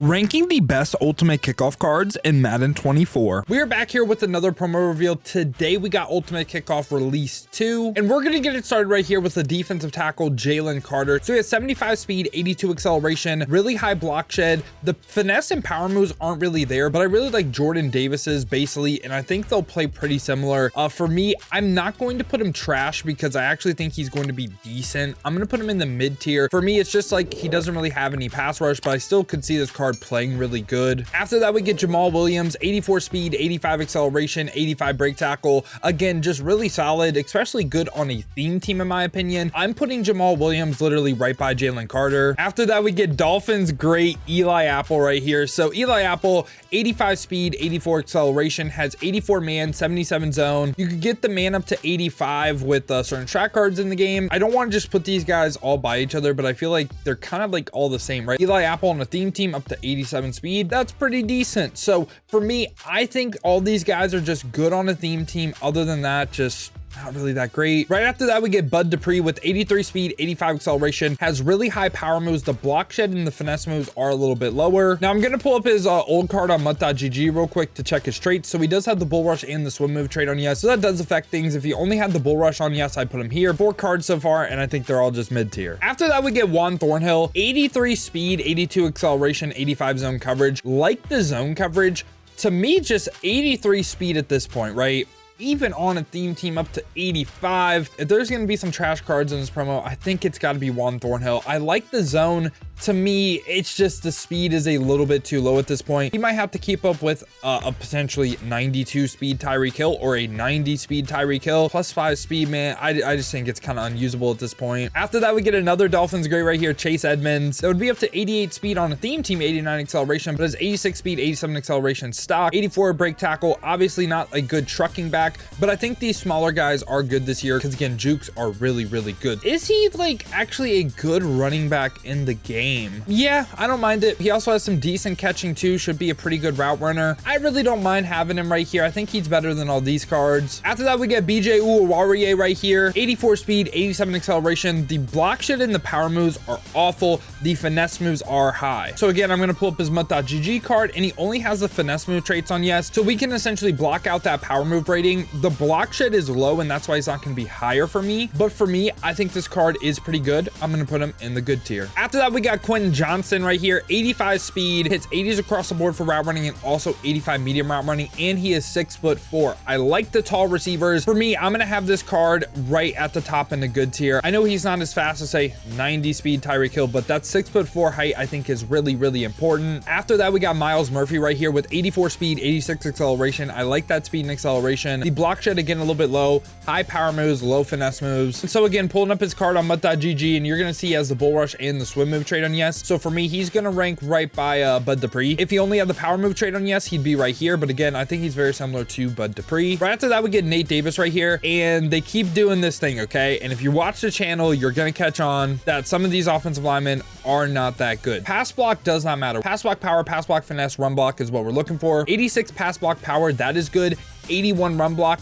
Ranking the best ultimate kickoff cards in Madden 24. We are back here with another promo reveal. Today we got Ultimate Kickoff Release 2, and we're going to get it started right here with the defensive tackle Jalen Carter. So he has 75 speed, 82 acceleration, really high block shed. The finesse and power moves aren't really there, but I really like Jordan Davis's basically, and I think they'll play pretty similar. For me, I'm not going to put him trash because I actually think he's going to be decent. I'm going to put him in the mid tier. For me, it's just like he doesn't really have any pass rush, but I still could see this card playing really good. After that, we get Jamaal Williams, 84 speed, 85 acceleration, 85 break tackle. Again, just really solid, especially good on a theme team in my opinion. I'm putting Jamaal Williams literally right by Jalen Carter. After that, we get Dolphins great Eli Apple right here. So Eli Apple, 85 speed, 84 acceleration, has 84 man, 77 zone. You could get the man up to 85 with certain track cards in the game. I don't want to just put these guys all by each other, but I feel like they're kind of like all the same, right? Eli Apple on a theme team up to 87 speed, that's pretty decent. So for me, I think all these guys are just good on a theme team. Other than that, just not really that great. Right after that, we get Bud Dupree with 83 speed, 85 acceleration, has really high power moves. The block shed and the finesse moves are a little bit lower. Now I'm going to pull up his old card on mutt.gg real quick to check his traits. So he does have the bull rush and the swim move trait on yes. So that does affect things. If he only had the bull rush on yes, I'd put him here. 4 cards so far, and I think they're all just mid tier. After that, we get Juan Thornhill, 83 speed, 82 acceleration, 85 zone coverage. Like the zone coverage, to me, just 83 speed at this point, right? Even on a theme team up to 85. If there's going to be some trash cards in this promo, I think it's got to be Juan Thornhill. I like the zone. To me, it's just the speed is a little bit too low at this point. He might have to keep up with a potentially 92 speed Tyreek Hill or a 90 speed Tyreek Hill. Plus 5 speed, man. I just think it's kind of unusable at this point. After that, we get another Dolphins great right here, Chase Edmonds. That would be up to 88 speed on a theme team, 89 acceleration, but has 86 speed, 87 acceleration stock, 84 break tackle. Obviously not a good trucking back, but I think these smaller guys are good this year because again, jukes are really, really good. Is he like actually a good running back in the game? Yeah, I don't mind it. He also has some decent catching too, should be a pretty good route runner. I really don't mind having him right here. I think he's better than all these cards. After that, we get BJ Ojulari right here, 84 speed, 87 acceleration. The block shed and the power moves are awful. The finesse moves are high. So again, I'm going to pull up his mutt.gg card, and he only has the finesse move traits on yes. So we can essentially block out that power move rating. The block shed is low, and that's why he's not going to be higher for me. But for me, I think this card is pretty good. I'm going to put him in the good tier. After that, we got Quentin Johnston right here, 85 speed, hits 80s across the board for route running and also 85 medium route running, and he is 6'4". I like the tall receivers. For me, I'm going to have this card right at the top in the good tier. I know he's not as fast as say 90 speed Tyreek Hill, but that 6'4" height I think is really, really important. After that, we got Myles Murphy right here with 84 speed, 86 acceleration. I like that speed and acceleration. The block shed again a little bit low, high power moves, low finesse moves. And so again, pulling up his card on mutt.gg, and you're going to see he has the bull rush and the swim move trait on yes. So for me, he's going to rank right by Bud Dupree. If he only had the power move trait on yes, he'd be right here. But again, I think he's very similar to Bud Dupree. Right after that, we get Nate Davis right here, and they keep doing this thing, okay? And if you watch the channel, you're going to catch on that some of these offensive linemen are not that good. Pass block does not matter. Pass block power, pass block finesse, run block is what we're looking for. 86 pass block power, that is good. 81 run block,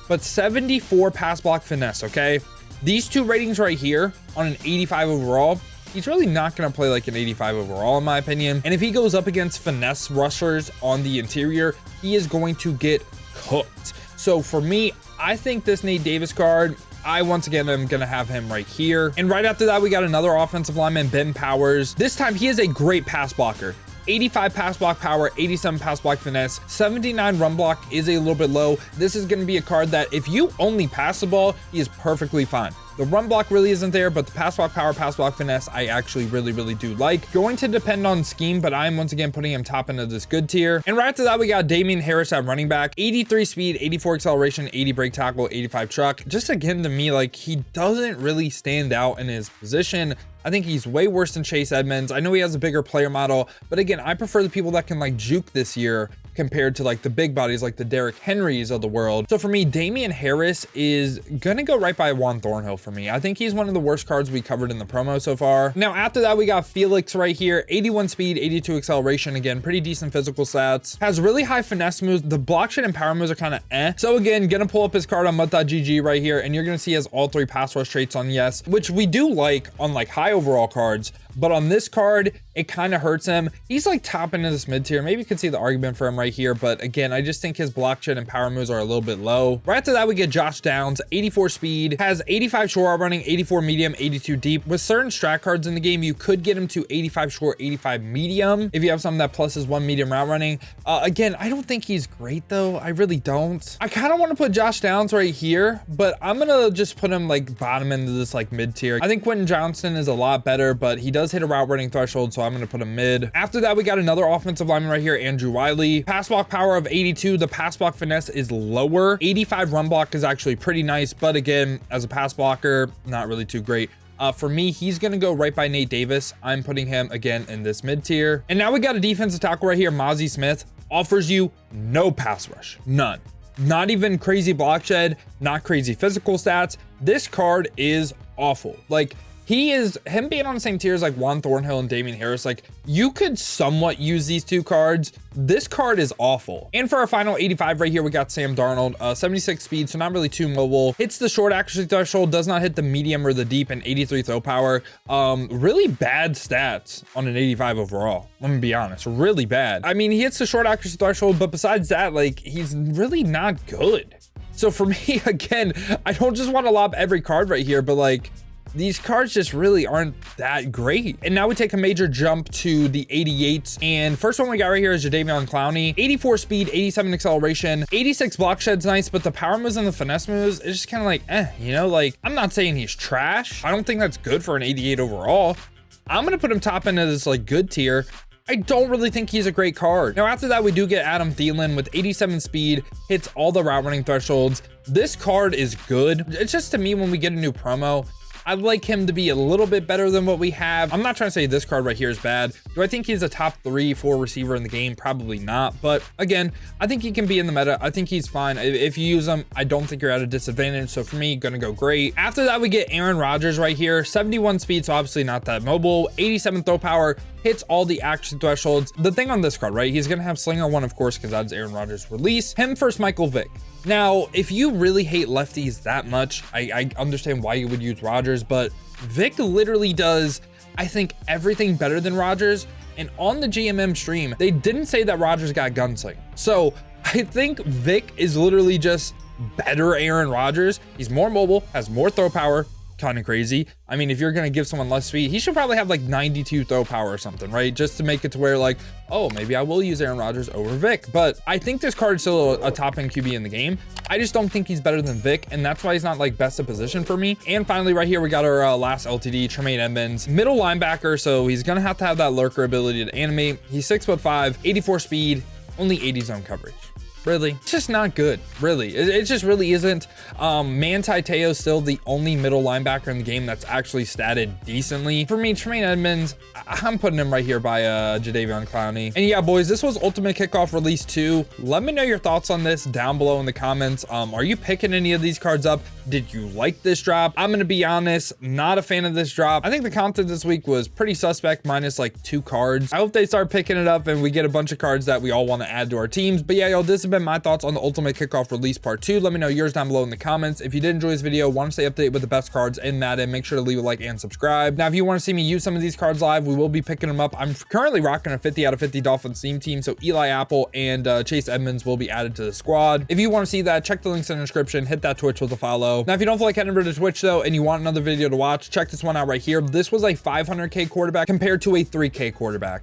but 74 pass block finesse, okay? These two ratings right here on an 85 overall, he's really not going to play like an 85 overall, in my opinion. And if he goes up against finesse rushers on the interior, he is going to get cooked. So for me, I think this Nate Davis card, I once again am going to have him right here. And right after that, we got another offensive lineman, Ben Powers. This time, he is a great pass blocker. 85 pass block power, 87 pass block finesse, 79 run block is a little bit low. This is going to be a card that if you only pass the ball, he is perfectly fine. The run block really isn't there, but the pass block power, pass block finesse, I actually really, really do like. Going to depend on scheme, but I'm once again putting him top into this good tier. And right after that, we got Damien Harris at running back, 83 speed, 84 acceleration, 80 break tackle, 85 truck. Just again, to me, like he doesn't really stand out in his position. I think he's way worse than Chase Edmonds. I know he has a bigger player model, but again, I prefer the people that can like juke this year compared to like the big bodies like the Derrick Henrys of the world. So for me, Damien Harris is gonna go right by Juan Thornhill for me. I think he's one of the worst cards we covered in the promo so far. Now after that, we got Felix right here, 81 speed, 82 acceleration. Again, pretty decent physical stats. Has really high finesse moves. The block shit and power moves are kind of So again, gonna pull up his card on mutt.gg right here, and you're gonna see he has all 3 pass rush traits on yes, which we do like on like high overall cards. But on this card, it kind of hurts him. He's like top into this mid tier. Maybe you could see the argument for him right here, but again, I just think his block shed and power moves are a little bit low. Right after that, we get Josh Downs, 84 speed, has 85 short route running, 84 medium, 82 deep. With certain strat cards in the game, you could get him to 85 short, 85 medium if you have something that pluses 1 medium route running. Again, I don't think he's great though. I really don't. I kind of want to put Josh Downs right here, but I'm gonna just put him like bottom into this like mid tier. I think Quentin Johnston is a lot better, but he does hit a route running threshold, so I'm gonna put him mid. After that, we got another offensive lineman right here, Wylie. Pass block power of 82. The pass block finesse is lower. 85 run block is actually pretty nice, but again, as a pass blocker, not really too great. For me, he's going to go right by Nate Davis. I'm putting him again in this mid tier. And now we got a defensive tackle right here, Mazi Smith. Offers you no pass rush, none. Not even crazy block shed, not crazy physical stats. This card is awful. Like, him being on the same tier as like Juan, Thornhill, and Damien Harris, like you could somewhat use these two cards. This card is awful. And for our final 85 right here, we got Sam Darnold, 76 speed, so not really too mobile. Hits the short accuracy threshold, does not hit the medium or the deep, and 83 throw power. Really bad stats on an 85 overall. Let me be honest, really bad. I mean, he hits the short accuracy threshold, but besides that, like he's really not good. So for me, again, I don't just want to lob every card right here, but like, these cards just really aren't that great. And now we take a major jump to the 88s. And first one we got right here is jadeveon Clowney, 84 speed, 87 acceleration, 86 block shed's nice, but the power moves and the finesse moves is just kind of like, you know, like I'm not saying he's trash. I don't think that's good for an 88 overall. I'm going to put him top into this like good tier. I don't really think he's a great card. Now, after that, we do get Adam Thielen with 87 speed, hits all the route running thresholds. This card is good. It's just to me, when we get a new promo, I'd like him to be a little bit better than what we have. I'm not trying to say this card right here is bad. Do I think he's a top 3-4 receiver in the game? Probably not. But again, I think he can be in the meta. I think he's fine. If you use him, I don't think you're at a disadvantage. So for me, gonna go great. After that, we get Rodgers right here. 71 speed, so obviously not that mobile. 87 throw power. Hits all the action thresholds. The thing on this card, right? He's gonna have Slinger 1, of course, because that's Rodgers' release. Him versus Michael Vick. Now, if you really hate lefties that much, I understand why you would use Rodgers, but Vick literally does, I think, everything better than Rodgers. And on the GMM stream, they didn't say that Rodgers got gunsling. So I think Vick is literally just better Rodgers. He's more mobile, has more throw power. Kind of crazy. I mean, if you're going to give someone less speed, he should probably have like 92 throw power or something, right? Just to make it to where like, oh, maybe I will use Rodgers over Vick. But I think this card is still a top end QB in the game. I just don't think he's better than Vick, and that's why he's not like best of position for me. And finally, right here, we got our last LTD, Tremaine Edmunds, middle linebacker. So he's going to have that lurker ability to animate. He's 6'5", 84 speed, only 80 zone coverage. Really, it's just not good. Really, it just really isn't. Manti Te'o's still the only middle linebacker in the game that's actually statted decently. For me, Tremaine Edmunds, I'm putting him right here by jadeveon Clowney. And yeah, boys, this was Ultimate Kickoff Release 2. Let me know your thoughts on this down below in the comments. Are you picking any of these cards up? Did you like this drop? I'm gonna be honest, not a fan of this drop. I think the content this week was pretty suspect, minus like 2 cards. I hope they start picking it up and we get a bunch of cards that we all want to add to our teams. But yeah, y'all, this has been my thoughts on the Ultimate Kickoff Release Part 2. Let me know yours down below in the comments. If you did enjoy this video, want to stay updated with the best cards in Madden, make sure to leave a like and subscribe. Now, if you want to see me use some of these cards live, we will be picking them up. I'm currently rocking a 50 out of 50 Dolphins theme team, so Eli Apple and Chase Edmonds will be added to the squad. If you want to see that, check the links in the description, hit that Twitch with a follow. Now, if you don't feel like heading over to Twitch though, and you want another video to watch, check this one out right here. This was a 500K quarterback compared to a 3K quarterback.